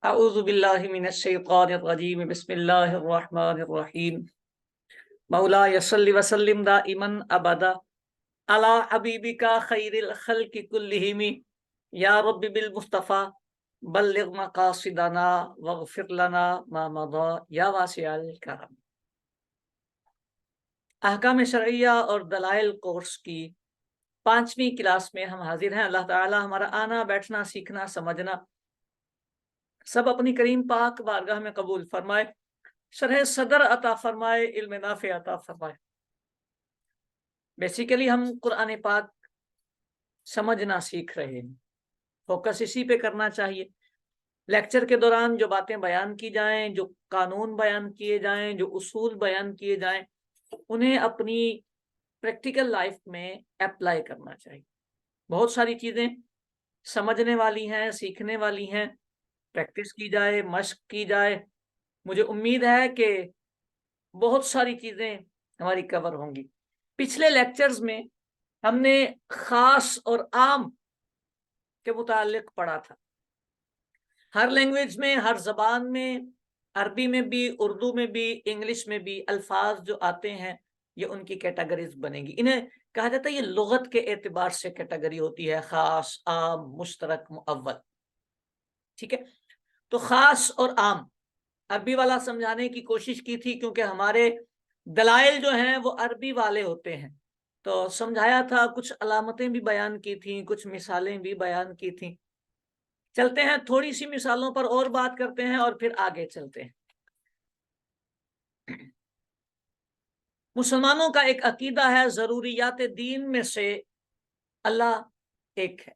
اعوذ باللہ من الشیطان الرجیم بسم اللہ الرحمن الرحیم مولا صلی وسلم دائما ابدا علی حبیبک خیر الخلق کلہم یا رب بالمصطفیٰ بلغ مقاصدنا واغفر لنا ما مضى یا واسع الکرم۔ احکام شرعیہ اور دلائل کورس کی 5ویں کلاس میں ہم حاضر ہیں۔ اللہ تعالی ہمارا آنا بیٹھنا سیکھنا سمجھنا سب اپنی کریم پاک بارگاہ میں قبول فرمائے، شرح صدر عطا فرمائے، علم نافع عطا فرمائے۔ بیسیکلی ہم قرآن پاک سمجھنا سیکھ رہے ہیں، فوکس اسی پہ کرنا چاہیے۔ لیکچر کے دوران جو باتیں بیان کی جائیں، جو قانون بیان کیے جائیں، جو اصول بیان کیے جائیں، انہیں اپنی پریکٹیکل لائف میں اپلائی کرنا چاہیے۔ بہت ساری چیزیں سمجھنے والی ہیں، سیکھنے والی ہیں، پریکٹس کی جائے، مشق کی جائے، مجھے امید ہے کہ بہت ساری چیزیں ہماری کور ہوں گی۔ پچھلے لیکچرز میں ہم نے خاص اور عام کے متعلق پڑھا تھا۔ ہر لینگویج میں، ہر زبان میں، عربی میں بھی، اردو میں بھی، انگلش میں بھی الفاظ جو آتے ہیں یہ ان کی کیٹیگریز بنے گی۔ انہیں کہا جاتا ہے یہ لغت کے اعتبار سے کیٹیگری ہوتی ہے، خاص، عام، مشترک، مؤول۔ ٹھیک ہے، تو خاص اور عام عربی والا سمجھانے کی کوشش کی تھی، کیونکہ ہمارے دلائل جو ہیں وہ عربی والے ہوتے ہیں، تو سمجھایا تھا، کچھ علامتیں بھی بیان کی تھیں، کچھ مثالیں بھی بیان کی تھیں۔ چلتے ہیں تھوڑی سی مثالوں پر اور بات کرتے ہیں اور پھر آگے چلتے ہیں۔ مسلمانوں کا ایک عقیدہ ہے، ضروریات دین میں سے اللہ ایک ہے،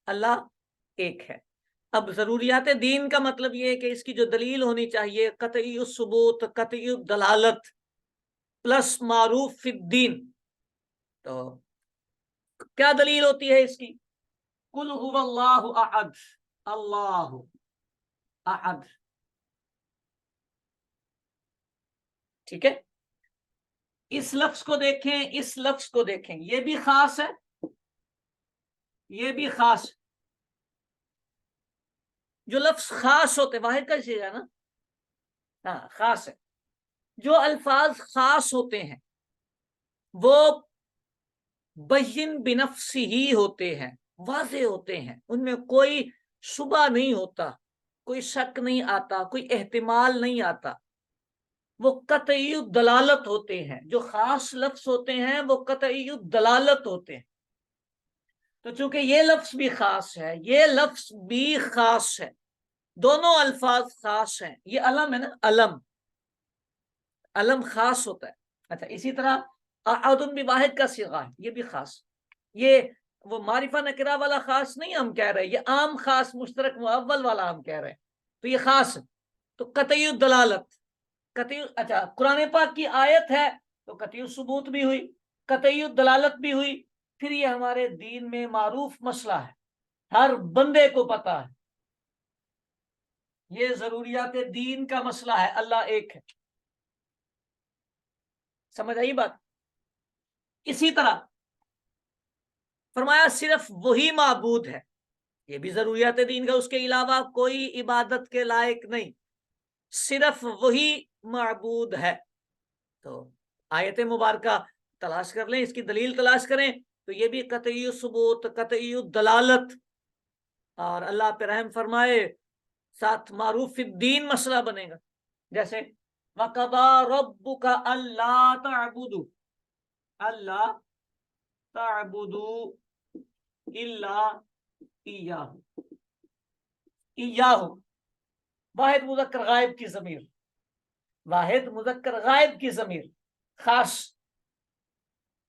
اللہ ایک ہے۔ اب ضروریات دین کا مطلب یہ ہے کہ اس کی جو دلیل ہونی چاہیے قطعی الثبوت، قطعی الدلالت پلس معروف فی الدین۔ تو کیا دلیل ہوتی ہے اس کی؟ قل هو اللہ احد، اللہ احد۔ ٹھیک ہے، اس لفظ کو دیکھیں، اس لفظ کو دیکھیں، یہ بھی خاص ہے، یہ بھی خاص ہے۔ جو لفظ خاص ہوتے، واحد کا چیز ہے نا، ہاں خاص ہے۔ جو الفاظ خاص ہوتے ہیں وہ بین بنفسی ہی ہوتے ہیں، واضح ہوتے ہیں، ان میں کوئی شبہ نہیں ہوتا، کوئی شک نہیں آتا، کوئی احتمال نہیں آتا، وہ قطعی دلالت ہوتے ہیں۔ جو خاص لفظ ہوتے ہیں وہ قطعی دلالت ہوتے ہیں۔ تو چونکہ یہ لفظ بھی خاص ہے، یہ لفظ بھی خاص ہے، دونوں الفاظ خاص ہیں۔ یہ علم ہے نا، علم، علم خاص ہوتا ہے۔ اچھا، اسی طرح احد بھی واحد کا صیغہ ہے، یہ بھی خاص۔ یہ وہ معرفہ نکرہ والا خاص نہیں ہم کہہ رہے، یہ عام خاص مشترک مؤول والا ہم کہہ رہے ہیں، تو یہ خاص ہے۔ تو قطعی الدلالت، قطعی، اچھا قرآن پاک کی آیت ہے تو قطعی ثبوت بھی ہوئی، قطعی الدلالت بھی ہوئی۔ پھر یہ ہمارے دین میں معروف مسئلہ ہے، ہر بندے کو پتا ہے، یہ ضروریات دین کا مسئلہ ہے، اللہ ایک ہے۔ سمجھ آئی بات؟ اسی طرح فرمایا صرف وہی معبود ہے، یہ بھی ضروریات دین کا، اس کے علاوہ کوئی عبادت کے لائق نہیں، صرف وہی معبود ہے۔ تو آیت مبارکہ تلاش کر لیں، اس کی دلیل تلاش کریں، تو یہ بھی قطعی ثبوت، قطعی دلالت، اور اللہ پہ رحم فرمائے ساتھ معروف فی الدین مسئلہ بنے گا۔ جیسے وَقَضَىٰ رَبُّكَ أَلَّا تَعْبُدُوا، اللہ تعبدوا الا ایاہ، ایاہ واحد مذکر غائب کی ضمیر، واحد مذکر غائب کی ضمیر، خاص،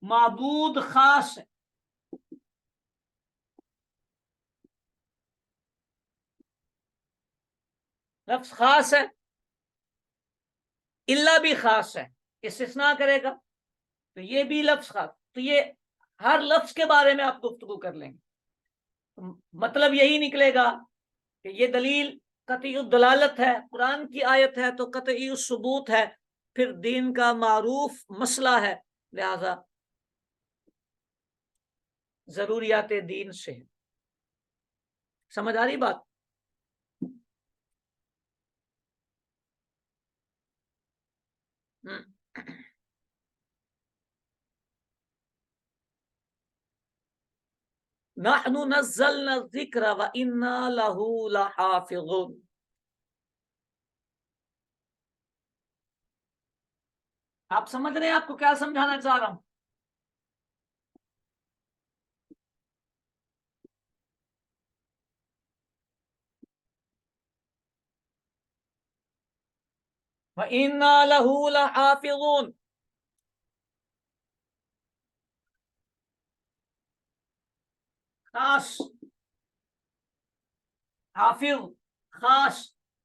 معبود خاص ہے۔ لفظ خاص ہے، الا بھی خاص ہے، استثناء کرے گا تو یہ بھی لفظ خاص۔ تو یہ ہر لفظ کے بارے میں آپ گفتگو کر لیں گے، مطلب یہی نکلے گا کہ یہ دلیل قطعی الدلالت ہے، قرآن کی آیت ہے تو قطعی الثبوت ہے، پھر دین کا معروف مسئلہ ہے، لہذا ضروریات دین سے۔ سمجھ آ رہی بات؟ نحن نزلنا الذکر وإنا لہ لحافظون. آپ سمجھ رہے ہیں آپ کو کیا سمجھانا چاہ رہا ہوں؟ وَإِنَّا لَهُ لَحَافِظُونَ. خاص، حافظ، خاص،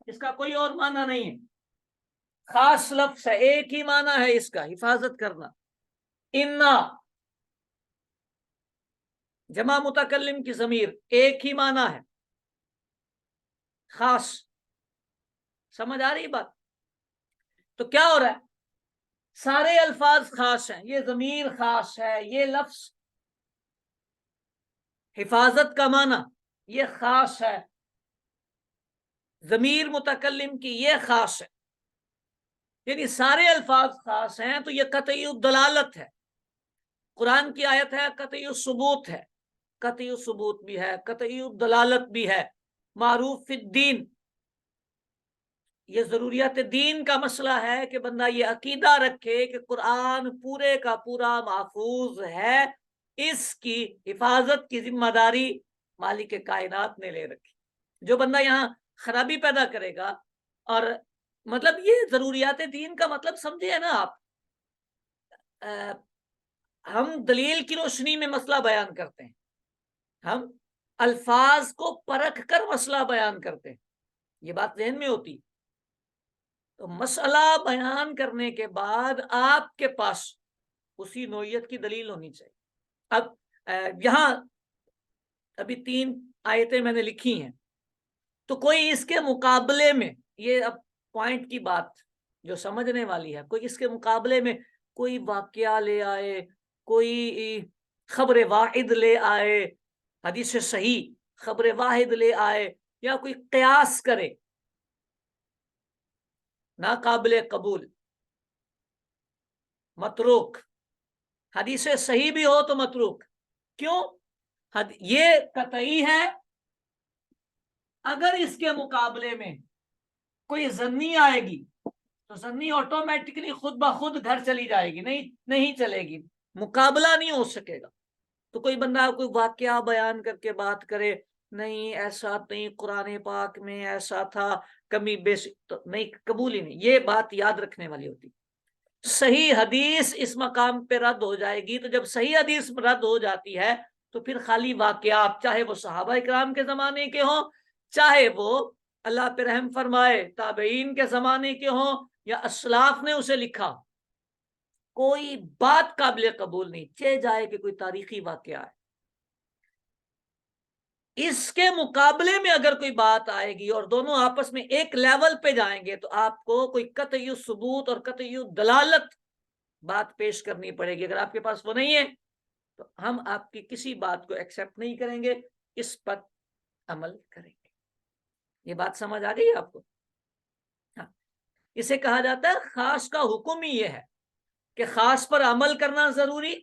اس کا کوئی اور معنی نہیں ہے. خاص لفظ ہے، ایک ہی معنی ہے اس کا، حفاظت کرنا. انا جمع متکلم کی ضمیر، ایک ہی معنی ہے، خاص. سمجھ آ رہی بات؟ تو کیا ہو رہا ہے؟ سارے الفاظ خاص ہیں، یہ ضمیر خاص ہے، یہ لفظ حفاظت کا معنی یہ خاص ہے، ضمیر متکلم کی یہ خاص ہے. یعنی سارے الفاظ خاص ہیں، تو یہ قطعی الدلالت ہے. قرآن کی آیت ہے، قطعی الثبوت ہے، قطعی الثبوت بھی ہے، قطعی الدلالت بھی ہے. معروف فی الدین، یہ ضروریات دین کا مسئلہ ہے کہ بندہ یہ عقیدہ رکھے کہ قرآن پورے کا پورا محفوظ ہے، اس کی حفاظت کی ذمہ داری مالک کائنات نے لے رکھی. جو بندہ یہاں خرابی پیدا کرے گا، اور مطلب یہ ضروریات دین کا مطلب سمجھے ہے نا آپ. ہم دلیل کی روشنی میں مسئلہ بیان کرتے ہیں، ہم الفاظ کو پرکھ کر مسئلہ بیان کرتے ہیں، یہ بات ذہن میں ہوتی. تو مسئلہ بیان کرنے کے بعد آپ کے پاس اسی نوعیت کی دلیل ہونی چاہیے. اب یہاں ابھی 3 آیتیں میں نے لکھی ہیں، تو کوئی اس کے مقابلے میں، یہ اب پوائنٹ کی بات جو سمجھنے والی ہے، کوئی اس کے مقابلے میں کوئی واقعہ لے آئے، کوئی خبر واحد لے آئے، حدیث صحیح خبر واحد لے آئے، یا کوئی قیاس کرے، ناقابل قبول، متروک. حدیث صحیح بھی ہو تو متروک. کیوں؟ یہ قطعی ہے. اگر اس کے مقابلے میں کوئی ظنی آئے گی تو ظنی آٹومیٹکلی خود بخود گھر چلی جائے گی، نہیں چلے گی، مقابلہ نہیں ہو سکے گا. تو کوئی بندہ کوئی واقعہ بیان کر کے بات کرے، نہیں ایسا نہیں، قرآن پاک میں ایسا تھا، کمی بیش، تو نہیں، قبول ہی نہیں. یہ بات یاد رکھنے والی ہوتی. صحیح حدیث اس مقام پہ رد ہو جائے گی. تو جب صحیح حدیث رد ہو جاتی ہے تو پھر خالی واقعات، چاہے وہ صحابہ اکرام کے زمانے کے ہوں، چاہے وہ اللہ پہ رحم فرمائے تابعین کے زمانے کے ہوں، یا اسلاف نے اسے لکھا، کوئی بات قابل قبول نہیں، چہ جائے کہ کوئی تاریخی واقعہ ہے. اس کے مقابلے میں اگر کوئی بات آئے گی اور دونوں آپس میں ایک لیول پہ جائیں گے، تو آپ کو کوئی قطعی ثبوت اور قطعی دلالت بات پیش کرنی پڑے گی. اگر آپ کے پاس وہ نہیں ہے تو ہم آپ کی کسی بات کو ایکسپٹ نہیں کریں گے، اس پر عمل کریں گے. یہ بات سمجھ آ گئی آپ کو؟ ہاں. اسے کہا جاتا ہے خاص کا حکم ہی یہ ہے کہ خاص پر عمل کرنا ضروری،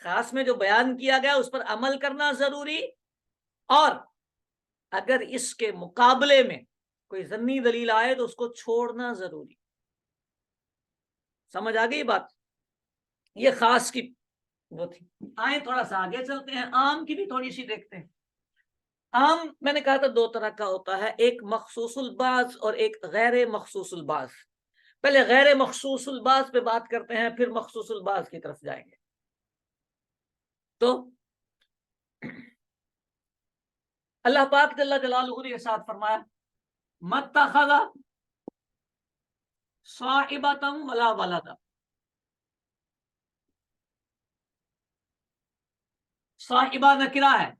خاص میں جو بیان کیا گیا اس پر عمل کرنا ضروری، اور اگر اس کے مقابلے میں کوئی ظنی دلیل آئے تو اس کو چھوڑنا ضروری. سمجھ آ گئی بات؟ یہ خاص کی وہ تھی. آئیں تھوڑا سا آگے چلتے ہیں، عام کی بھی تھوڑی سی دیکھتے ہیں. عام میں نے کہا تھا 2 طرح کا ہوتا ہے، ایک مخصوص الباز اور ایک غیر مخصوص الباز. پہلے غیر مخصوص الباز پہ بات کرتے ہیں، پھر مخصوص الباز کی طرف جائیں گے. تو اللہ پاک جل جلالہ نے ارشاد فرمایا، متخذ صاحبۃ ولا ولدا. صاحبہ نکرہ ہے،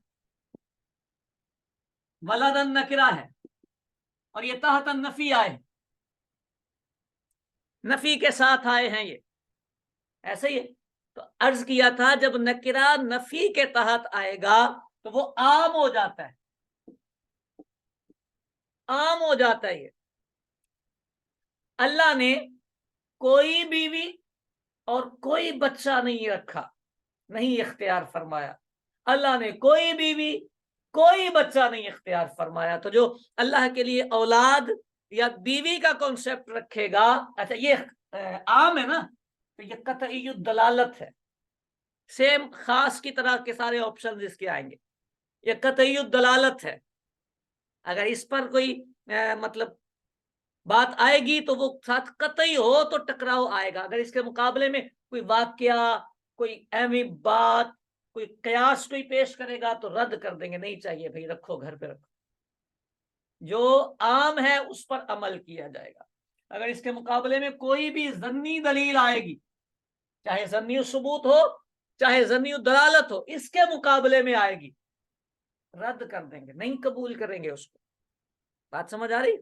ولدن نکرہ ہے، اور یہ تحت النفی آئے، نفی کے ساتھ آئے ہیں. یہ ایسے ہی ہے. تو عرض کیا تھا جب نکرہ نفی کے تحت آئے گا تو وہ عام ہو جاتا ہے، عام ہو جاتا ہے. یہ اللہ نے کوئی بیوی اور کوئی بچہ نہیں رکھا، نہیں اختیار فرمایا۔ اللہ نے کوئی بیوی کوئی بچہ نہیں اختیار فرمایا۔ تو جو اللہ کے لیے اولاد یا بیوی کا کانسیپٹ رکھے گا، اچھا یہ عام ہے نا، تو یہ قطعی دلالت ہے، سیم خاص کی طرح کے سارے آپشن اس کے آئیں گے، یہ قطعی دلالت ہے۔ اگر اس پر کوئی مطلب بات آئے گی تو وہ ساتھ قطعی ہو تو ٹکراؤ آئے گا، اگر اس کے مقابلے میں کوئی واقعہ، کوئی اہمی بات، کوئی قیاس کوئی پیش کرے گا تو رد کر دیں گے، نہیں چاہیے بھائی، رکھو گھر پہ رکھو، جو عام ہے اس پر عمل کیا جائے گا۔ اگر اس کے مقابلے میں کوئی بھی ظنی دلیل آئے گی، چاہے ظنی ثبوت ہو چاہے ظنی دلالت ہو، اس کے مقابلے میں آئے گی، رد کر دیں گے، نہیں قبول کریں گے اس کو۔ بات سمجھ آ رہی؟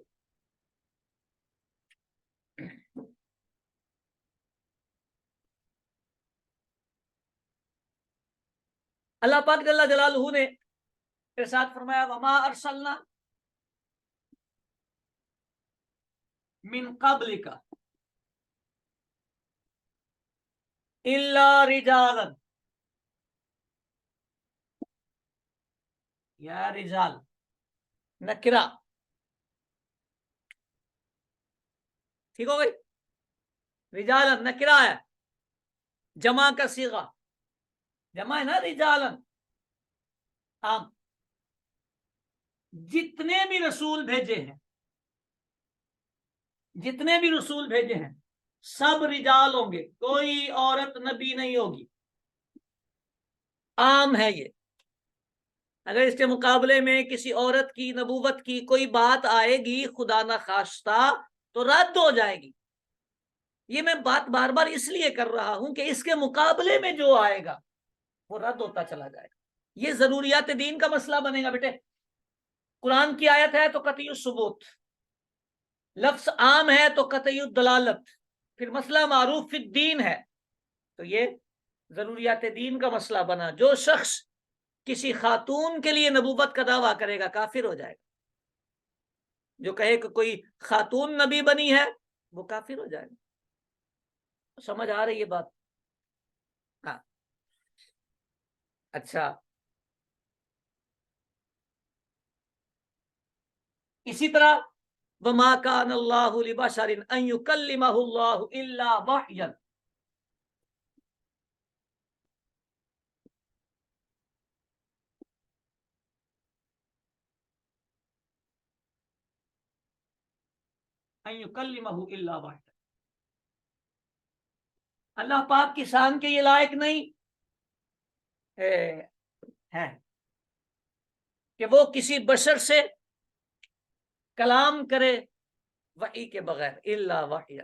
اللہ پاک جل جلالہ نے ارشاد فرمایا وما ارسلنا من قبلک الا رجالا، یا رجال نکرا، ٹھیک ہو گئی؟ رجالا نکرا ہے، جمع کا صیغہ، جمع ہے نا رجالا، عام، جتنے بھی رسول بھیجے ہیں، جتنے بھی رسول بھیجے ہیں سب رجال ہوں گے، کوئی عورت نبی نہیں ہوگی، عام ہے یہ۔ اگر اس کے مقابلے میں کسی عورت کی نبوت کی کوئی بات آئے گی خدا نخواستہ تو رد ہو جائے گی۔ یہ میں بات بار بار اس لیے کر رہا ہوں کہ اس کے مقابلے میں جو آئے گا وہ رد ہوتا چلا جائے گا۔ یہ ضروریات دین کا مسئلہ بنے گا بیٹے۔ قرآن کی آیت ہے تو قطعی الثبوت، لفظ عام ہے تو قطعی الدلالت، پھر مسئلہ معروف فی الدین ہے تو یہ ضروریات دین کا مسئلہ بنا۔ جو شخص کسی خاتون کے لیے نبوت کا دعویٰ کرے گا کافر ہو جائے گا، جو کہے کہ کوئی خاتون نبی بنی ہے وہ کافر ہو جائے گا۔ سمجھ آ رہی ہے بات؟ ہاں اچھا، اسی طرح وما كان اللہ لبشر ان يكلمه اللہ الا وحیا، ان يكلمه الا وحیا، اللہ پاک کی شان کے یہ لائق نہیں ہے کہ وہ کسی بشر سے کلام کرے وحی کے بغیر، الا وحیا۔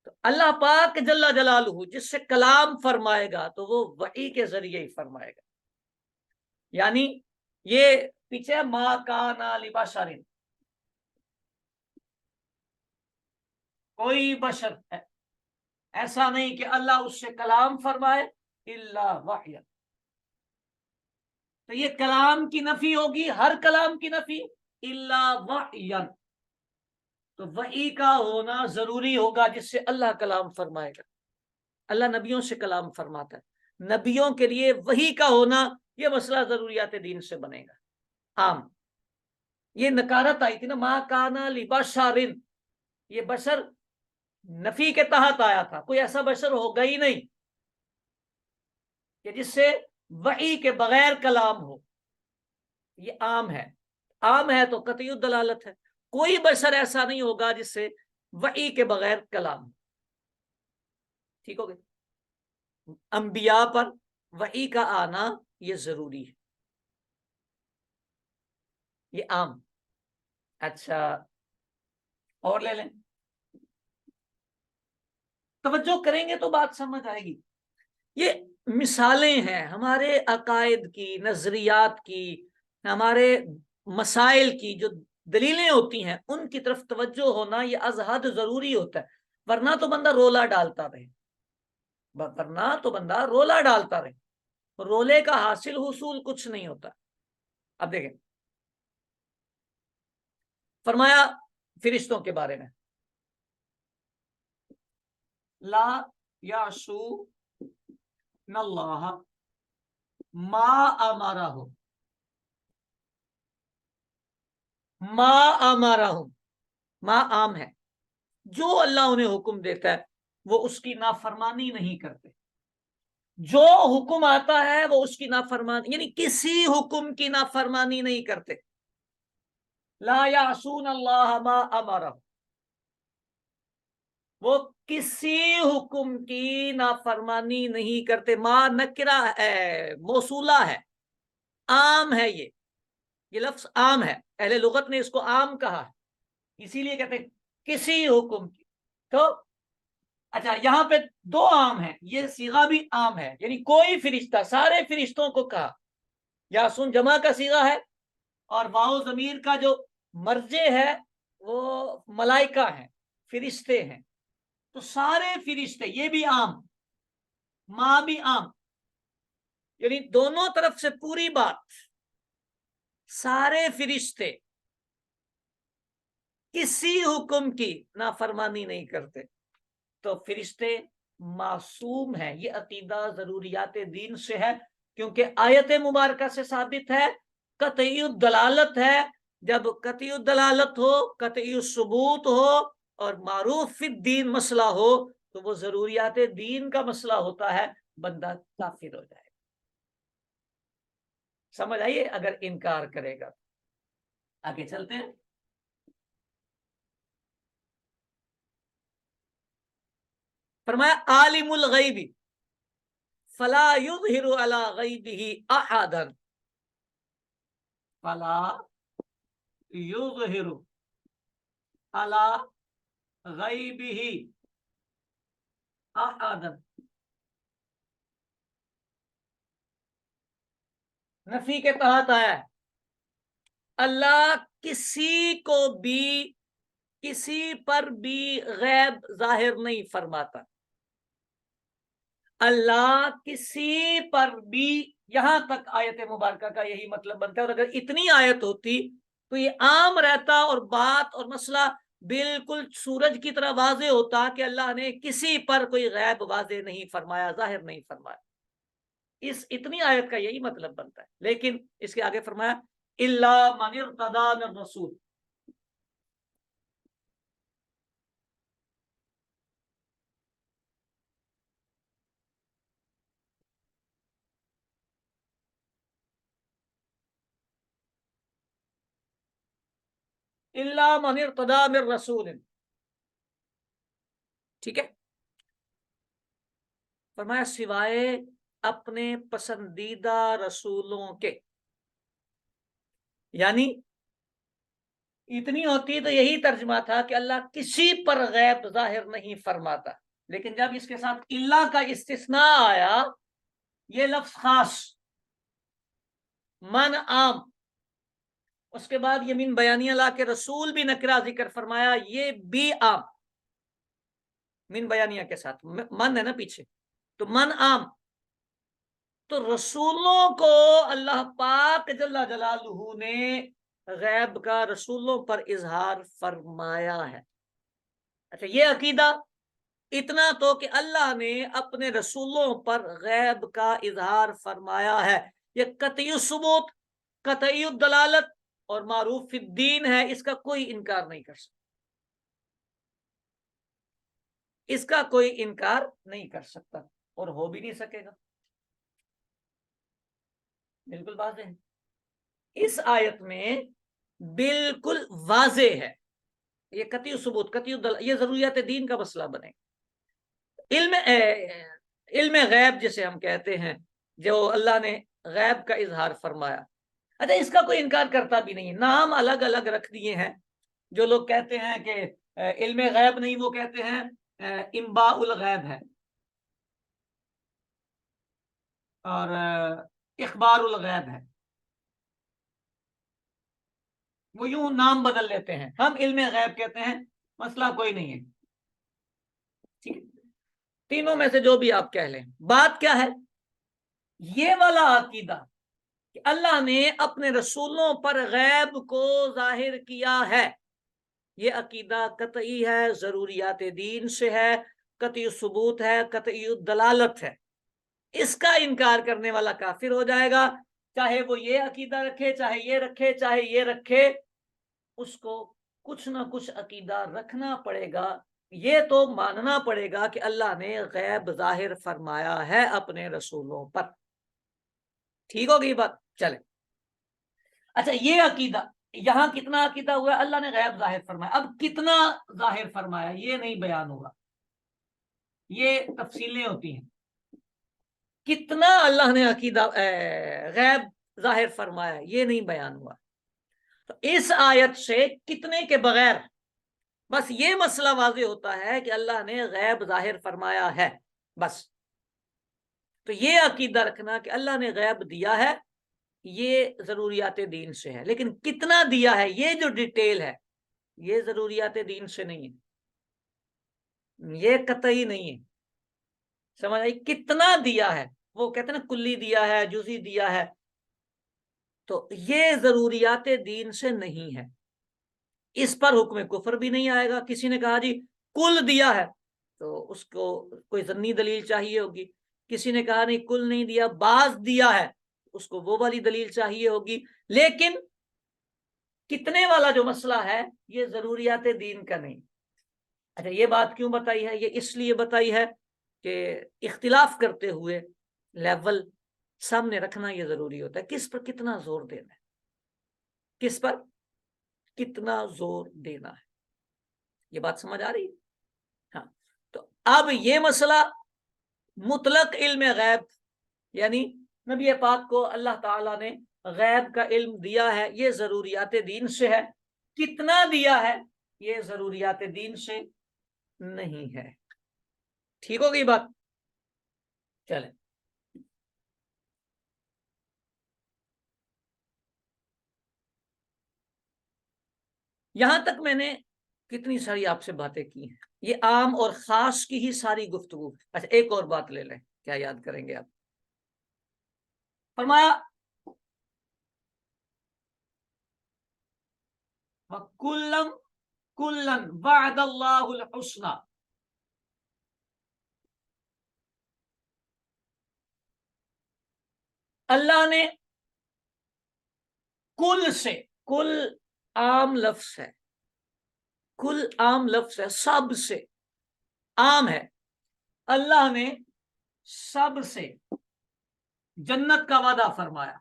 تو اللہ پاک جل جلالہ جس سے کلام فرمائے گا تو وہ وحی کے ذریعے ہی فرمائے گا، یعنی یہ پیچھے ما کان لبشر، کوئی بشر ایسا نہیں کہ اللہ اس سے کلام فرمائے الا وحیا۔ تو یہ کلام کی نفی ہوگی، ہر کلام کی نفی، الا وحیا، تو وحی کا ہونا ضروری ہوگا جس سے اللہ کلام فرمائے گا۔ اللہ نبیوں سے کلام فرماتا ہے، نبیوں کے لیے وحی کا ہونا یہ مسئلہ ضروریات دین سے بنے گا۔ عام یہ نکارت آئی تھی نا، ما کانا لبشر، یہ بشر نفی کے تحت آیا تھا، کوئی ایسا بشر ہوگا ہی نہیں کہ جس سے وحی کے بغیر کلام ہو، یہ عام ہے۔ عام ہے تو قطعی دلالت ہے، کوئی بشر ایسا نہیں ہوگا جس سے وحی کے بغیر کلام ہو، ٹھیک ہو گئی؟ انبیاء پر وحی کا آنا یہ ضروری ہے، یہ عام۔ اچھا اور لے لیں، توجہ کریں گے تو بات سمجھ آئے گی۔ یہ مثالیں ہیں ہمارے عقائد کی، نظریات کی، ہمارے مسائل کی، جو دلیلیں ہوتی ہیں ان کی طرف توجہ ہونا یہ از حد ضروری ہوتا ہے، ورنہ تو بندہ رولا ڈالتا رہے، ورنہ تو بندہ رولا ڈالتا رہے، رولے کا حاصل حصول کچھ نہیں ہوتا۔ اب دیکھیں فرمایا فرشتوں کے بارے میں لا یعصون اللہ ما امرہم، ما امرہم، ما عام ہے، جو اللہ انہیں حکم دیتا ہے وہ اس کی نافرمانی نہیں کرتے، جو حکم آتا ہے وہ اس کی نافرمانی، یعنی کسی حکم کی نافرمانی نہیں کرتے. لا یعصون اللہ ما امرہم، وہ کسی حکم کی نافرمانی نہیں کرتے. ما نکرہ ہے، موصولہ ہے، عام ہے، یہ لفظ عام ہے، اہل لغت نے اس کو عام کہا ہے، اسی لیے کہتے ہیں کسی حکم کی. تو اچھا یہاں پہ دو عام ہیں، یہ صیغہ بھی عام ہے، یعنی کوئی فرشتہ، سارے فرشتوں کو کہا. یاسون جمع کا صیغہ ہے، اور واو ضمیر کا جو مرجع ہے وہ ملائکہ ہیں، فرشتے ہیں، تو سارے فرشتے، یہ بھی عام، ماں بھی عام، یعنی دونوں طرف سے پوری بات. سارے فرشتے کسی حکم کی نافرمانی نہیں کرتے، تو فرشتے معصوم ہیں. یہ عقیدہ ضروریات دین سے ہے، کیونکہ آیت مبارکہ سے ثابت ہے، قطعی الدلالت ہے. جب قطعی الدلالت ہو، قطعی الثبوت ہو، اور معروف فی الدین مسئلہ ہو، تو وہ ضروریات دین کا مسئلہ ہوتا ہے، بندہ کافر ہو جائے. سمجھ آئیے؟ اگر انکار کرے گا. آگے چلتے ہیں. فرمایا عالم الغیب فلا یظہر علی غیبہ احدا، فلا یظہر علی غیبہ احدا. نفی کے تحت آیا ہے. اللہ کسی کو بھی، کسی پر بھی غیب ظاہر نہیں فرماتا. اللہ کسی پر بھی، یہاں تک آیت مبارکہ کا یہی مطلب بنتا ہے. اور اگر اتنی آیت ہوتی تو یہ عام رہتا، اور بات اور مسئلہ بالکل سورج کی طرح واضح ہوتا کہ اللہ نے کسی پر کوئی غیب واضح نہیں فرمایا، ظاہر نہیں فرمایا. اس اتنی آیت کا یہی مطلب بنتا ہے. لیکن اس کے آگے فرمایا الا من ارتضی من رسول، الا من ارتضی من رسول. ٹھیک ہے، فرمایا سوائے اپنے پسندیدہ رسولوں کے. یعنی اتنی ہوتی تو یہی ترجمہ تھا کہ اللہ کسی پر غیب ظاہر نہیں فرماتا. لیکن جب اس کے ساتھ اللہ کا استثناء آیا، یہ لفظ خاص، من عام، اس کے بعد یہ من بیانیہ لا کے رسول بھی نکرہ ذکر فرمایا، یہ بھی عام، من بیانیہ کے ساتھ من ہے نا پیچھے، تو من عام. تو رسولوں کو اللہ پاک جل جلالہ نے غیب کا رسولوں پر اظہار فرمایا ہے. اچھا یہ عقیدہ اتنا تو کہ اللہ نے اپنے رسولوں پر غیب کا اظہار فرمایا ہے، یہ قطعی ثبوت، قطعی دلالت اور معروف الدین ہے. اس کا کوئی انکار نہیں کر سکتا، اس کا کوئی انکار نہیں کر سکتا، اور ہو بھی نہیں سکے گا. بالکل واضح ہے. اس آیت میں بالکل واضح ہے، یہ قطعی ثبوت، قطعی دلالت، یہ ضروریات دین کا مسئلہ بنے. علم غیب جسے ہم کہتے ہیں، جو اللہ نے غیب کا اظہار فرمایا، اچھا اس کا کوئی انکار کرتا بھی نہیں. نام الگ الگ رکھ دیے ہیں. جو لوگ کہتے ہیں کہ علم غیب نہیں، وہ کہتے ہیں انباء الغیب ہے، اور اخبار الغیب ہے. وہ یوں نام بدل لیتے ہیں. ہم علم غیب کہتے ہیں، مسئلہ کوئی نہیں ہے. ٹھیک ہے، تینوں میں سے جو بھی آپ کہہ لیں. بات کیا ہے؟ یہ والا عقیدہ کہ اللہ نے اپنے رسولوں پر غیب کو ظاہر کیا ہے، یہ عقیدہ قطعی ہے، ضروریات دین سے ہے. قطعی ثبوت ہے، قطعی دلالت ہے، اس کا انکار کرنے والا کافر ہو جائے گا، چاہے وہ یہ عقیدہ رکھے، چاہے یہ رکھے، چاہے یہ رکھے، اس کو کچھ نہ کچھ عقیدہ رکھنا پڑے گا، یہ تو ماننا پڑے گا کہ اللہ نے غیب ظاہر فرمایا ہے اپنے رسولوں پر۔ ٹھیک ہوگی بات؟ چلے، اچھا یہ عقیدہ، یہاں کتنا عقیدہ ہوا؟ اللہ نے غیب ظاہر فرمایا، اب کتنا ظاہر فرمایا یہ نہیں بیان ہوگا، یہ تفصیلیں ہوتی ہیں، کتنا اللہ نے عقیدہ غیب ظاہر فرمایا یہ نہیں بیان ہوا۔ تو اس آیت سے کتنے کے بغیر بس یہ مسئلہ واضح ہوتا ہے کہ اللہ نے غیب ظاہر فرمایا ہے، بس۔ تو یہ عقیدہ رکھنا کہ اللہ نے غیب دیا ہے، یہ ضروریات دین سے ہے، لیکن کتنا دیا ہے یہ جو ڈیٹیل ہے یہ ضروریات دین سے نہیں ہے، یہ قطعی نہیں ہے، سمجھ آئی؟ کتنا دیا ہے، وہ کہتے ہیں نا کلی دیا ہے، جزئی دیا ہے، تو یہ ضروریات دین سے نہیں ہے، اس پر حکم کفر بھی نہیں آئے گا۔ کسی نے کہا جی کل دیا ہے تو اس کو کوئی ضمنی دلیل چاہیے ہوگی، کسی نے کہا نہیں کل نہیں دیا، بعض دیا ہے، اس کو وہ والی دلیل چاہیے ہوگی، لیکن کتنے والا جو مسئلہ ہے یہ ضروریات دین کا نہیں۔ اچھا یہ بات کیوں بتائی ہے؟ یہ اس لیے بتائی ہے کہ اختلاف کرتے ہوئے لیول سامنے رکھنا یہ ضروری ہوتا ہے، کس پر کتنا زور دینا ہے، کس پر کتنا زور دینا ہے، یہ بات سمجھ آ رہی ہے؟ ہاں، تو اب یہ مسئلہ مطلق علم غیب، یعنی نبی پاک کو اللہ تعالیٰ نے غیب کا علم دیا ہے، یہ ضروریات دین سے ہے، کتنا دیا ہے یہ ضروریات دین سے نہیں ہے۔ ٹھیک ہو گئی بات؟ چلیں، یہاں تک میں نے کتنی ساری آپ سے باتیں کی ہیں، یہ عام اور خاص کی ہی ساری گفتگو۔ اچھا ایک اور بات لے لیں، کیا یاد کریں گے آپ؟ فرمایا وَكُلًّا وَعَدَ اللَّهُ الْحُسْنَى، اللہ نے کل سے، کل عام لفظ ہے، کل عام لفظ ہے، سب سے عام ہے، اللہ نے سب سے جنت کا وعدہ فرمایا،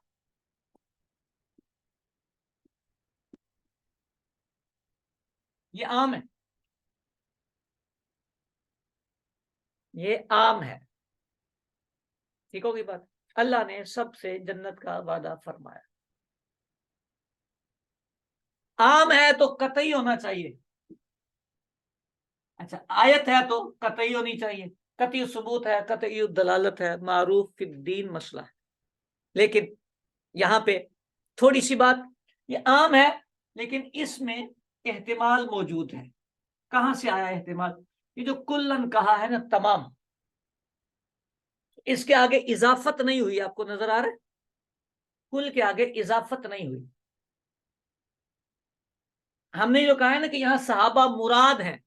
یہ عام ہے، یہ عام ہے۔ ٹھیک ہوگی بات؟ اللہ نے سب سے جنت کا وعدہ فرمایا، عام ہے تو قطعی ہونا چاہیے۔ اچھا آیت ہے تو قطعی ہونی چاہیے، قطعی ثبوت ہے، قطعی دلالت ہے، معروف فی الدین مسئلہ ہے، لیکن یہاں پہ تھوڑی سی بات، یہ عام ہے لیکن اس میں احتمال موجود ہے۔ کہاں سے آیا احتمال؟ یہ جو کلن کہا ہے نا تمام، اس کے آگے اضافت نہیں ہوئی، آپ کو نظر آ رہا ہے؟ کل کے آگے اضافت نہیں ہوئی، ہم نے جو کہا ہے نا کہ یہاں صحابہ مراد ہیں،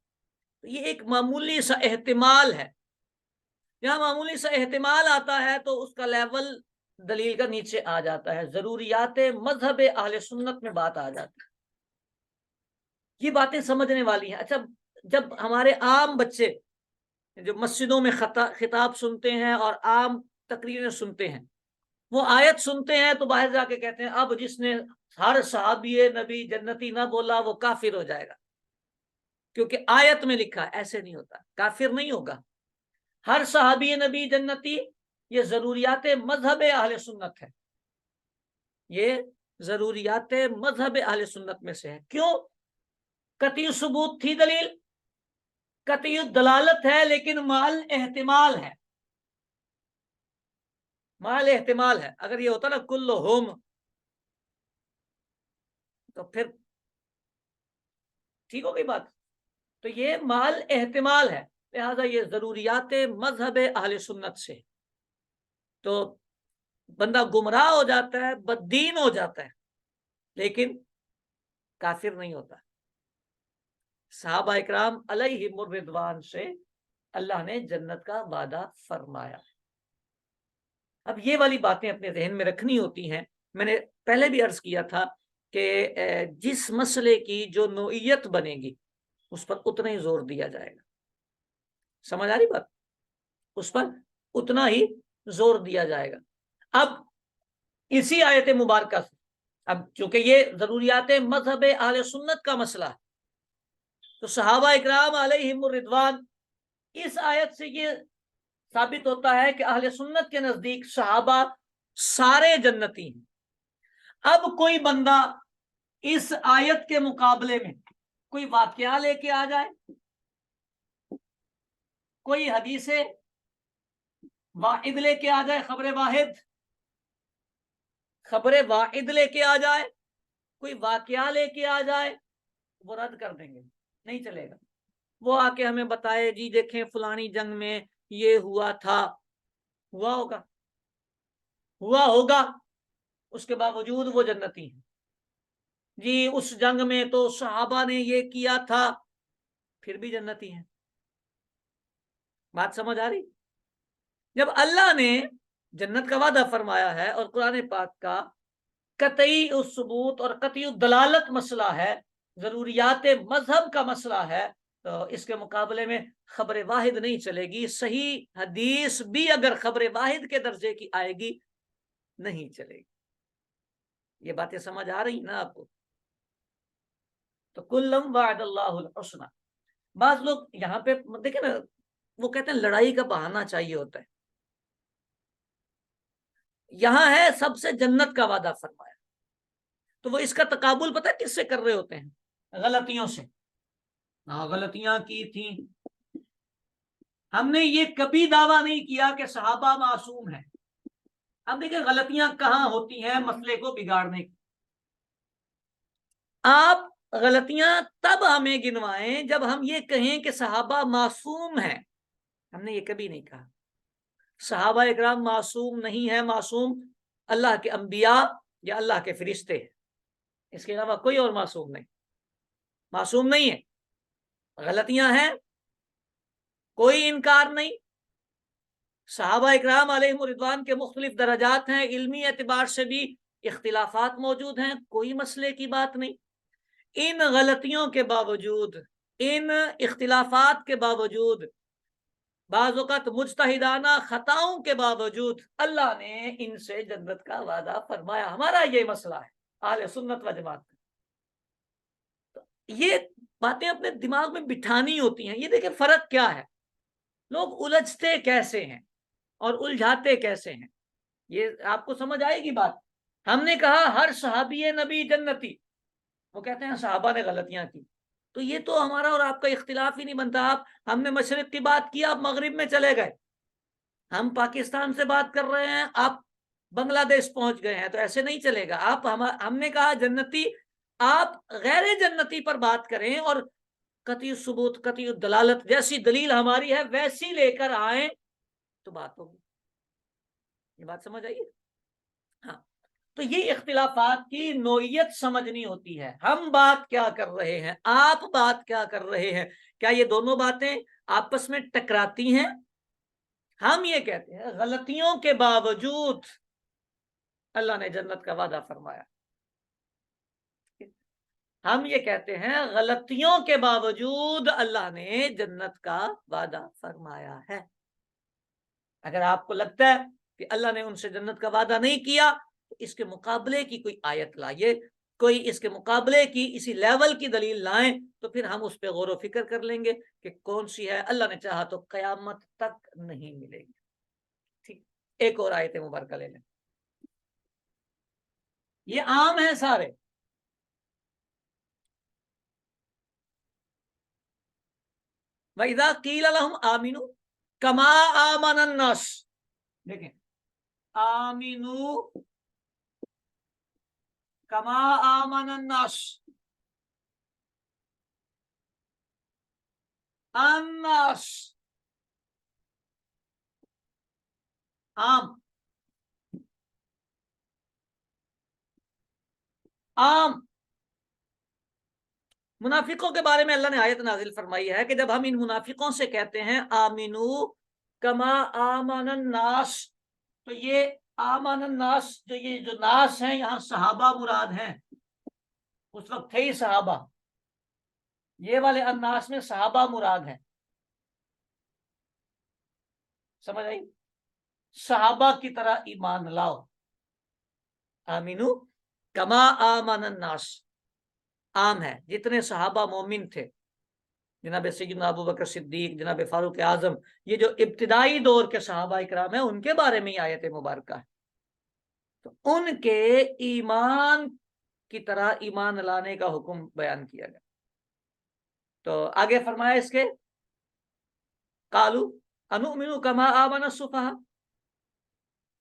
یہ ایک معمولی سا احتمال ہے، یہاں معمولی سا احتمال آتا ہے تو اس کا لیول دلیل کا نیچے آ جاتا ہے، ضروریات مذہب اہل سنت میں بات آ جاتی ہے، یہ باتیں سمجھنے والی ہیں۔ اچھا جب ہمارے عام بچے جو مسجدوں میں خطاب سنتے ہیں اور عام تقریریں سنتے ہیں، وہ آیت سنتے ہیں تو باہر جا کے کہتے ہیں اب جس نے ہر صحابی نبی جنتی نہ بولا وہ کافر ہو جائے گا، کیونکہ آیت میں لکھا ہے۔ ایسے نہیں ہوتا، کافر نہیں ہوگا، ہر صحابی نبی جنتی، یہ ضروریات مذہب اہل سنت ہے، یہ ضروریات مذہب اہل سنت میں سے ہے۔ کیوں؟ قطعی ثبوت تھی دلیل، قطعی دلالت ہے، لیکن مال احتمال ہے، مال احتمال ہے۔ اگر یہ ہوتا نا کلہم تو پھر ٹھیک ہو گئی بات، تو یہ مال احتمال ہے، لہذا یہ ضروریات مذہب اہل سنت سے، تو بندہ گمراہ ہو جاتا ہے، بددین ہو جاتا ہے، لیکن کافر نہیں ہوتا۔ صحابہ اکرام علیہم الرضوان سے اللہ نے جنت کا وعدہ فرمایا. اب یہ والی باتیں اپنے ذہن میں رکھنی ہوتی ہیں. میں نے پہلے بھی عرض کیا تھا کہ جس مسئلے کی جو نوعیت بنے گی اس پر اتنا ہی زور دیا جائے گا. سمجھ آ رہی بات؟ اس پر اتنا ہی زور دیا جائے گا. اب اسی آیت مبارکہ سے، اب چونکہ یہ ضروریات مذہب اہل سنت کا مسئلہ ہے، تو صحابہ اکرام علیہم الرضوان، اس آیت سے یہ ثابت ہوتا ہے کہ اہل سنت کے نزدیک صحابہ سارے جنتی ہیں. اب کوئی بندہ اس آیت کے مقابلے میں کوئی واقعہ لے کے آ جائے، کوئی حدیث واحد لے کے آ جائے، خبر واحد لے کے آ جائے، کوئی واقعہ لے کے آ جائے، وہ رد کر دیں گے، نہیں چلے گا. وہ آ کے ہمیں بتائے جی دیکھیں فلانی جنگ میں یہ ہوا تھا، ہوا ہوگا، اس کے باوجود وہ جنتی ہیں. جی اس جنگ میں تو صحابہ نے یہ کیا تھا، پھر بھی جنتی ہیں. بات سمجھ آ رہی؟ جب اللہ نے جنت کا وعدہ فرمایا ہے اور قرآن پاک کا قطعی ثبوت اور قطعی دلالت مسئلہ ہے، ضروریات مذہب کا مسئلہ ہے، تو اس کے مقابلے میں خبر واحد نہیں چلے گی. صحیح حدیث بھی اگر خبر واحد کے درجے کی آئے گی نہیں چلے گی. یہ باتیں سمجھ آ رہی نا آپ کو؟ تو کلم وعد اللہ الحسنى. بعض لوگ یہاں پہ دیکھیں نا، وہ کہتے ہیں لڑائی کا بہانہ چاہیے ہوتا ہے. یہاں ہے سب سے جنت کا وعدہ فرمایا، تو وہ اس کا تقابل پتہ ہے کس سے کر رہے ہوتے ہیں؟ غلطیوں سے. ہاں غلطیاں کی تھیں. ہم نے یہ کبھی دعویٰ نہیں کیا کہ صحابہ معصوم ہیں. اب دیکھیں غلطیاں کہاں ہوتی ہیں مسئلے کو بگاڑنے کی. آپ غلطیاں تب ہمیں گنوائیں جب ہم یہ کہیں کہ صحابہ معصوم ہیں. ہم نے یہ کبھی نہیں کہا. صحابہ اکرام معصوم نہیں ہے. معصوم اللہ کے انبیاء یا اللہ کے فرشتے ہیں، اس کے علاوہ کوئی اور معصوم نہیں. معصوم نہیں ہے. غلطیاں ہیں، کوئی انکار نہیں. صحابہ اکرام علیہم الرضوان کے مختلف درجات ہیں، علمی اعتبار سے بھی اختلافات موجود ہیں، کوئی مسئلے کی بات نہیں. ان غلطیوں کے باوجود، ان اختلافات کے باوجود، بعض اوقات مجتہدانہ خطاؤں کے باوجود اللہ نے ان سے جنت کا وعدہ فرمایا. ہمارا یہ مسئلہ ہے اہل سنت و جماعت کا. تو یہ باتیں اپنے دماغ میں بٹھانی ہوتی ہیں. یہ دیکھیں فرق کیا ہے، لوگ الجھتے کیسے ہیں اور الجھاتے کیسے ہیں. یہ آپ کو سمجھ آئے گی بات. ہم نے کہا ہر صحابی نبی جنتی، وہ کہتے ہیں صحابہ نے غلطیاں کی. تو یہ تو ہمارا اور آپ کا اختلاف ہی نہیں بنتا. ہم نے مشرق کی بات کی، آپ مغرب میں چلے گئے. ہم پاکستان سے بات کر رہے ہیں، آپ بنگلہ دیش پہنچ گئے ہیں. تو ایسے نہیں چلے گا. ہم نے کہا جنتی، آپ غیر جنتی پر بات کریں اور قطعی ثبوت، قطعی دلالت، جیسی دلیل ہماری ہے ویسی لے کر آئیں تو بات ہوگی. یہ بات سمجھ آئیے؟ ہاں. تو یہ اختلافات کی نوعیت سمجھنی ہوتی ہے. ہم بات کیا کر رہے ہیں، آپ بات کیا کر رہے ہیں. کیا یہ دونوں باتیں آپس میں ٹکراتی ہیں؟ ہم یہ کہتے ہیں غلطیوں کے باوجود اللہ نے جنت کا وعدہ فرمایا. ہم یہ کہتے ہیں غلطیوں کے باوجود اللہ نے جنت کا وعدہ فرمایا ہے. اگر آپ کو لگتا ہے کہ اللہ نے ان سے جنت کا وعدہ نہیں کیا تو اس کے مقابلے کی کوئی آیت لائیے، کوئی اس کے مقابلے کی اسی لیول کی دلیل لائیں، تو پھر ہم اس پہ غور و فکر کر لیں گے کہ کون سی ہے. اللہ نے چاہا تو قیامت تک نہیں ملے گی. ٹھیک. ایک اور آیت مبارکہ لے لیں. یہ عام ہے سارے. وَإِذَا قِيلَ لَهُمْ آمِنُوا كَمَا آمَنَ النَّاسُ. دیکھیں آمینو کما آمن الناس. الناس عام، عام. منافقوں کے بارے میں اللہ نے آیت نازل فرمائی ہے کہ جب ہم ان منافقوں سے کہتے ہیں آمنو کما آمن الناس، تو یہ آمن الناس جو ناس ہیں یہاں صحابہ مراد ہیں، اس وقت تھے ہی صحابہ، یہ والے الناس میں صحابہ مراد ہیں، سمجھ آئی؟ صحابہ کی طرح ایمان لاؤ، آمینو کما آمن الناس عام ہے، جتنے صحابہ مومن تھے، جناب سیدنا ابو بکر صدیق، جناب فاروق اعظم، یہ جو ابتدائی دور کے صحابہ اکرام ہیں ان کے بارے میں یہ آیت مبارکہ ہے، تو ان کے ایمان کی طرح ایمان لانے کا حکم بیان کیا گیا۔ تو آگے فرمایا اس کے قالو انؤمن کما آمن السفہاء،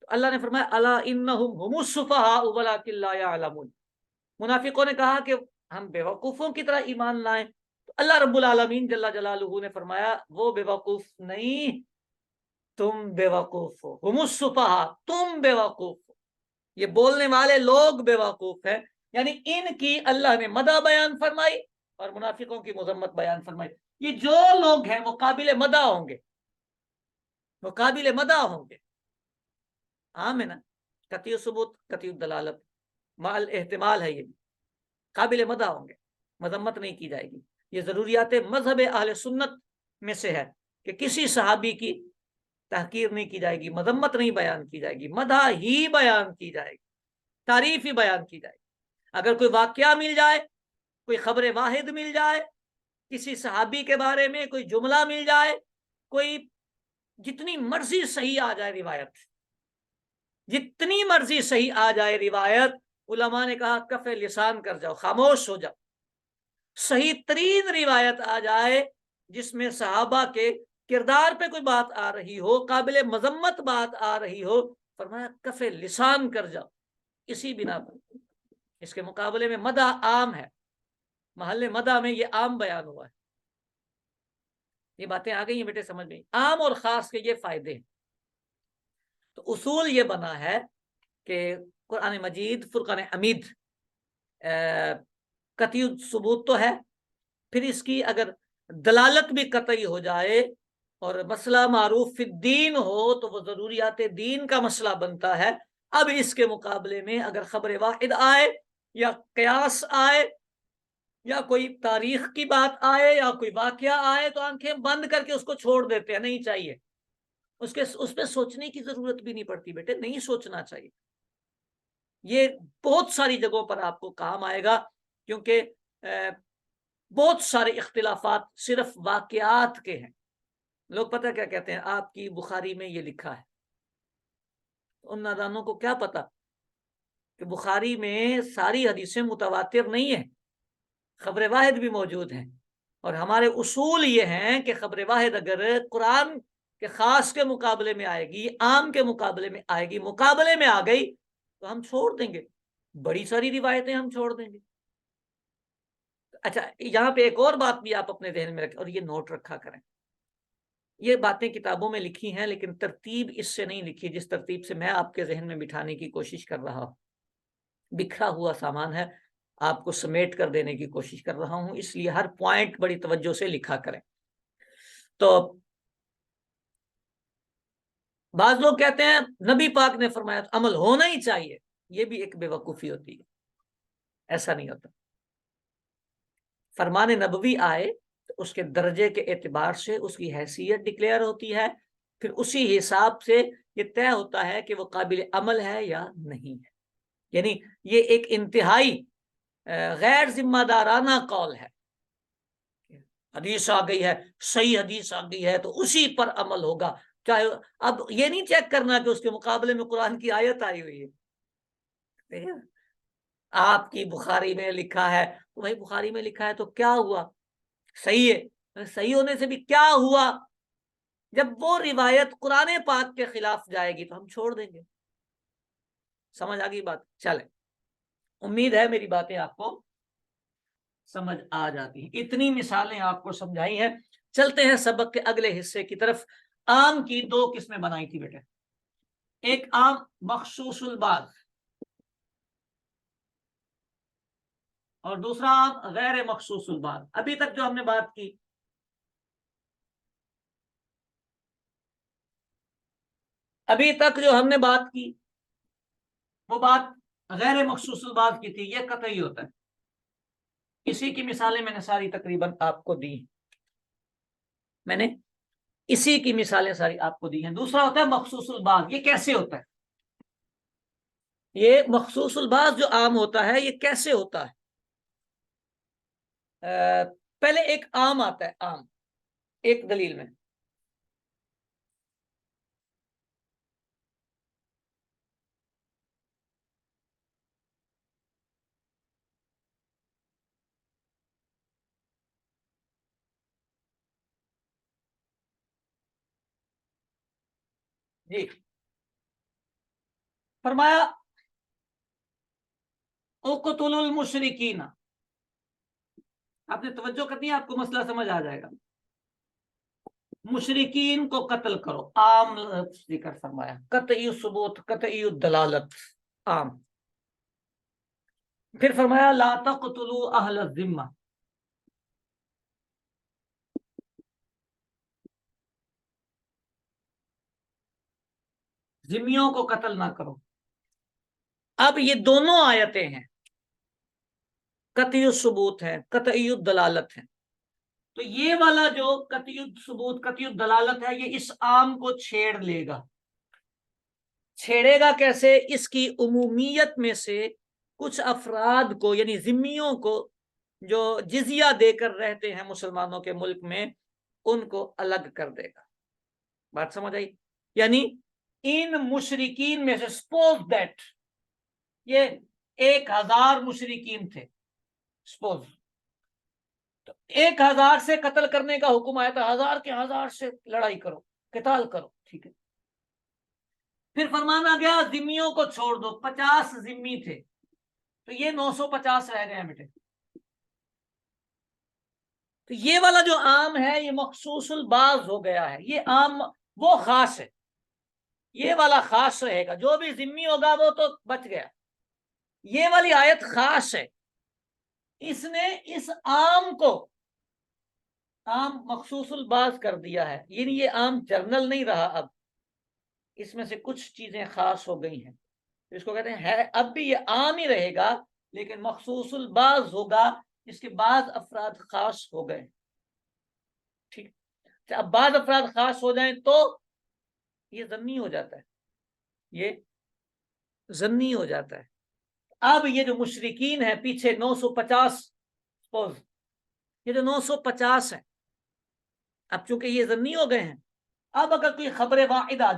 اللہ نے فرمایا الا انہم هم السفہاء ولکن لا یعلمون، منافقوں نے کہا کہ ہم بے وقوفوں کی طرح ایمان لائیں، تو اللہ رب العالمین جل جلالہ نے فرمایا وہ بے وقوف نہیں، تم بے وقوف ہو، هم السفہاء، تم بے وقوف ہو، یہ بولنے والے لوگ بے وقوف ہیں، یعنی ان کی اللہ نے مدح بیان فرمائی اور منافقوں کی مذمت بیان فرمائی۔ یہ جو لوگ ہیں وہ قابل مدح ہوں گے، وہ قابل مدح ہوں گے، عام ہے نا، قطعی ثبوت قطعی دلالت مع احتمال ہے، یہ قابل مدح ہوں گے، مذمت نہیں کی جائے گی۔ یہ ضروریات مذہب اہل سنت میں سے ہے کہ کسی صحابی کی تحقیر نہیں کی جائے گی، مذمت نہیں بیان کی جائے گی، مدح ہی بیان کی جائے گی، تعریف ہی بیان کی جائے گی۔ اگر کوئی واقعہ مل جائے، کوئی خبر واحد مل جائے، کسی صحابی کے بارے میں کوئی جملہ مل جائے، کوئی جتنی مرضی صحیح آ جائے روایت، جتنی مرضی صحیح آ جائے روایت، علماء نے کہا کف لسان کر جاؤ، خاموش ہو جاؤ۔ صحیح ترین روایت آ جائے جس میں صحابہ کے کردار پہ کوئی بات آ رہی ہو، قابل مذمت بات آ رہی ہو، فرمایا کف لسان کر جاؤ، اسی بنا پر۔ اس کے مقابلے میں مدح عام ہے، محل مدح میں یہ عام بیان ہوا ہے۔ یہ باتیں آ گئی ہیں بیٹے سمجھ میں؟ عام اور خاص کے یہ فائدے ہیں۔ تو اصول یہ بنا ہے کہ قرآن مجید فرقان حمید قطعی ثبوت تو ہے، پھر اس کی اگر دلالت بھی قطعی ہو جائے اور مسئلہ معروف فی الدین ہو تو وہ ضروریات دین کا مسئلہ بنتا ہے۔ اب اس کے مقابلے میں اگر خبر واحد آئے یا قیاس آئے یا کوئی تاریخ کی بات آئے یا کوئی واقعہ آئے تو آنکھیں بند کر کے اس کو چھوڑ دیتے ہیں، نہیں چاہیے، اس پہ سوچنے کی ضرورت بھی نہیں پڑتی بیٹے، نہیں سوچنا چاہیے۔ یہ بہت ساری جگہوں پر آپ کو کام آئے گا، کیونکہ بہت سارے اختلافات صرف واقعات کے ہیں۔ لوگ پتہ کیا کہتے ہیں، آپ کی بخاری میں یہ لکھا ہے، ان نادانوں کو کیا پتا کہ بخاری میں ساری حدیثیں متواتر نہیں ہیں، خبر واحد بھی موجود ہیں، اور ہمارے اصول یہ ہیں کہ خبر واحد اگر قرآن کے خاص کے مقابلے میں آئے گی، عام کے مقابلے میں آئے گی، مقابلے میں آ گئی تو ہم چھوڑ دیں گے، بڑی ساری روایتیں ہم چھوڑ دیں گے۔ اچھا، یہاں پہ ایک اور بات بھی آپ اپنے ذہن میں رکھیں اور یہ نوٹ رکھا کریں، یہ باتیں کتابوں میں لکھی ہیں لیکن ترتیب اس سے نہیں لکھی جس ترتیب سے میں آپ کے ذہن میں بٹھانے کی کوشش کر رہا ہوں۔ بکھرا ہوا سامان ہے، آپ کو سمیٹ کر دینے کی کوشش کر رہا ہوں، اس لیے ہر پوائنٹ بڑی توجہ سے لکھا کریں۔ تو بعض لوگ کہتے ہیں نبی پاک نے فرمایا تو عمل ہونا ہی چاہیے، یہ بھی ایک بے وقوفی ہوتی ہے، ایسا نہیں ہوتا۔ فرمان نبوی آئے تو اس کے درجے کے اعتبار سے اس کی حیثیت ڈکلیئر ہوتی ہے، پھر اسی حساب سے یہ طے ہوتا ہے کہ وہ قابل عمل ہے یا نہیں ہے۔ یعنی یہ ایک انتہائی غیر ذمہ دارانہ قول ہے، حدیث آ گئی ہے، صحیح حدیث آ گئی ہے تو اسی پر عمل ہوگا، چاہے اب یہ نہیں چیک کرنا کہ اس کے مقابلے میں قرآن کی آیت آئی ہوئی ہے، آپ کی بخاری میں لکھا ہے تو بھائی بخاری میں لکھا ہے تو کیا ہوا، صحیح ہے، صحیح ہونے سے بھی کیا ہوا، جب وہ روایت قرآن پاک کے خلاف جائے گی تو ہم چھوڑ دیں گے۔ سمجھ آ گئی بات؟ چلیں، امید ہے میری باتیں آپ کو سمجھ آ جاتی ہیں، اتنی مثالیں آپ کو سمجھائی ہیں۔ چلتے ہیں سبق کے اگلے حصے کی طرف۔ عام کی دو قسمیں بنائی تھی بیٹے، ایک عام مخصوص البعض اور دوسرا عام غیر مخصوص البعض. ابھی تک جو ہم نے بات کی، ابھی تک جو ہم نے بات کی وہ بات غیر مخصوص البعض کی تھی. یہ قطعی ہوتا ہے. اسی کی مثالیں میں نے ساری تقریباً آپ کو دی. میں نے اسی کی مثالیں ساری آپ کو دی ہیں. دوسرا ہوتا ہے مخصوص البعض. یہ کیسے ہوتا ہے؟ یہ مخصوص البعض جو عام ہوتا ہے یہ کیسے ہوتا ہے؟ پہلے ایک عام آتا ہے. عام ایک دلیل میں جی فرمایا اقتلوا المشرکین. آپ نے توجہ کرنی ہے، آپ کو مسئلہ سمجھ آ جائے گا. مشرکین کو قتل کرو. عام ذکر فرمایا، قطعی ثبوت، قطعی الدلالت، عام. پھر فرمایا لا تقتلوا اہل الذمہ. ذمیوں کو قتل نہ کرو. اب یہ دونوں آیتیں ہیں، قطعی الثبوت ہے، قطعی الدلالت ہے. تو یہ والا جو قطعی الثبوت، قطعی الدلالت ہے، یہ اس عام کو چھیڑ لے گا. چھیڑے گا کیسے؟ اس کی عمومیت میں سے کچھ افراد کو، یعنی ذمیوں کو جو جزیہ دے کر رہتے ہیں مسلمانوں کے ملک میں، ان کو الگ کر دے گا. بات سمجھ آئی؟ یعنی ان مشرکین میں سے سپوز دیٹ یہ 1000 مشرکین تھے، سپوز، تو 1000 سے قتل کرنے کا حکم آیا تھا. 1000 کے 1000 سے لڑائی کرو، قتال کرو. ٹھیک ہے. پھر فرمانا گیا ذمیوں کو چھوڑ دو. 50 ذمی تھے تو یہ 950 رہ گئے ہیں بیٹے. تو یہ والا جو عام ہے یہ مخصوص البعض ہو گیا ہے. یہ عام وہ خاص ہے، یہ والا خاص رہے گا. جو بھی ذمی ہوگا وہ تو بچ گیا. یہ والی آیت خاص ہے. اس نے اس عام کو عام مخصوص البعض کر دیا ہے. یعنی یہ عام جرنل نہیں رہا. اب اس میں سے کچھ چیزیں خاص ہو گئی ہیں. اس کو کہتے ہیں اب بھی یہ عام ہی رہے گا لیکن مخصوص البعض ہوگا. اس کے بعض افراد خاص ہو گئے. ٹھیک. اب بعض افراد خاص ہو جائیں تو یہ ضمنی ہو جاتا ہے. یہ ضمنی ہو جاتا ہے. اب یہ جو مشرکین ہیں پیچھے 950، یہ جو 950 ہیں، اب چونکہ یہ ضمنی ہو گئے ہیں، اب اگر کوئی خبر واحد آ جائے